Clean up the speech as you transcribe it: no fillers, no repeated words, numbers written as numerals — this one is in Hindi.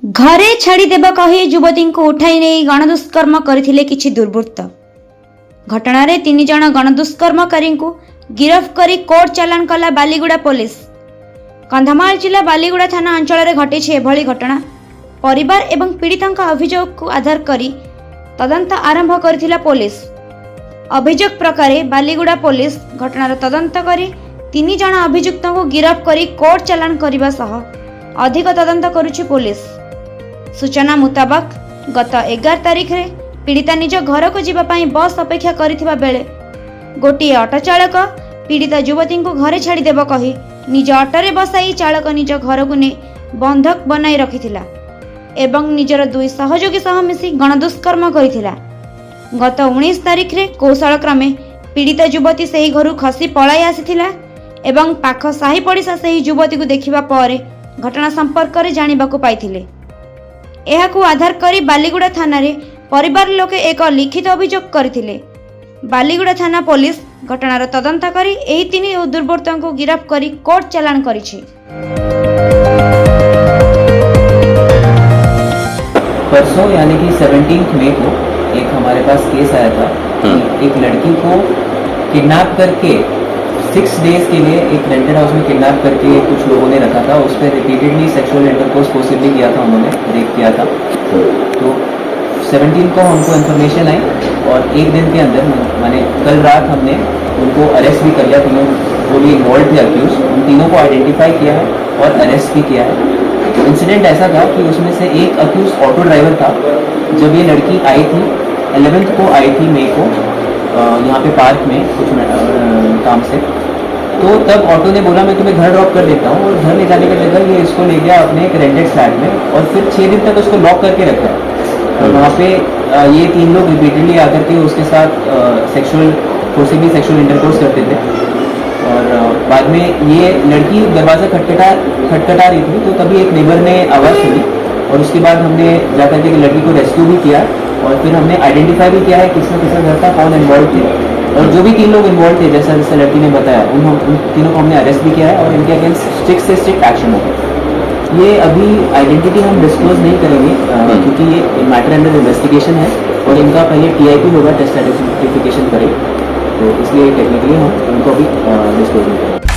घरे छाड़देवा कही युवती को उठाई नहीं गणदुष्कर्म करथिले किछि दुर्बृत्त। घटनारे 3 जण गणदुष्कर्मकारी को गिरफ्त करी कोर्ट चालान कला बालीगुड़ा पुलिस। कंधमाल जिला बालीगुड़ा थाना अंचल में घटी एभली घटना। परिवार एवं पीड़िता अभियोग को आधार करी तदंत आरंभ करथिला पुलिस। अभियोग प्रकार बालीगुड़ा पुलिस घटनार तदंत करी 3 जण अभियुक्त को गिरफ्त करी कोर्ट चालान करने सह अधिक तदंत करुछि पुलिस। सूचना मुताबक गत 11 तारिख रे पीड़िता निज घर को जीवा पाई बस अपेक्षा करिथिबा बेले गोटे ऑटो चालक पीड़िता युवती को घरे छाड़ी देबो कही निज ऑटोरे बसाई चालक निज घर को ने बंधक बनाई रखिथिला एवं निजर 2 सहयोगी सह मिसी गणदुष्कर्म करिथिला। गत 19 तारिख रे कौशल क्रमे पीड़िता युवती सही घर खसी पलाई आसीथिला एवं पाख साही पड़िसा सही युवती को देखिबा परे घटना संपर्क रे जानिबाकू पाइथिले। एहाकू आधार करी बालीगुड़ा थाना रे परिवार लोके एक लिखित अभियोग करथिले। बालीगुड़ा थाना पुलिस घटनार तदंत करी एही 3 दुर्बृत्तों को गिरफ्त करी कोर्ट चालान करिछि। परसों यानी कि 17 मई को एक हमारे पास केस आया था कि एक लड़की को किडनैप करके 6 डेज के लिए एक रेंटेड हाउस में किडनैप करके कुछ लोगों ने रखा था। उस पर रिपीटेडली सेक्सुअल इंटरकोर्स पॉसिबली किया था, उन्होंने रेप किया था। तो 17 को हमको इन्फॉर्मेशन आई और एक दिन के अंदर माने कल रात हमने उनको अरेस्ट भी कर लिया। तीनों वो भी इन्वॉल्व थे अक्यूज, उन तीनों को आइडेंटिफाई किया है और अरेस्ट भी किया है। इंसिडेंट ऐसा था कि उसमें से एक अक्यूज ऑटो ड्राइवर था। जब ये लड़की आई थी 11 को आई थी मई को यहाँ पे पार्क में कुछ काम से, तो तब ऑटो ने बोला मैं तुम्हें घर ड्रॉप कर देता हूँ, और घर ले जाने का जगह ये इसको ले गया अपने एक रेंटेड फ्लैट में और फिर 6 दिन तक उसको लॉक करके रखा। और वहाँ पे ये 3 लोग रिपीटेडली आकर के उसके साथ फोर्सिबली सेक्सुअल इंटरकोर्स करते थे। और बाद में ये लड़की दरवाज़ा खटखटा रही थी, तो तभी एक नेबर ने आवाज़ सुनी और उसके बाद हमने जाकर के लड़की को रेस्क्यू भी किया और फिर हमने आइडेंटिफाई भी किया है किसका घर था, कौन इन्वॉल्व थे, और जो भी 3 लोग इन्वॉल्व थे जैसा जैसा लड़की ने बताया उन तीनों को हमने अरेस्ट भी किया है और इनके अगेंस्ट स्ट्रिक्ट से स्ट्रिक्ट एक्शन होगा। ये अभी आइडेंटिटी हम डिस्क्लोज नहीं करेंगे क्योंकि ये मैटर अंडर इन्वेस्टिगेशन है और इनका पहले TIP होगा, टेस्ट आइडेंटिफिकेशन करें, तो इसलिए टेक्निकली हम उनको भी डिस्क्लोज नहीं करेंगे।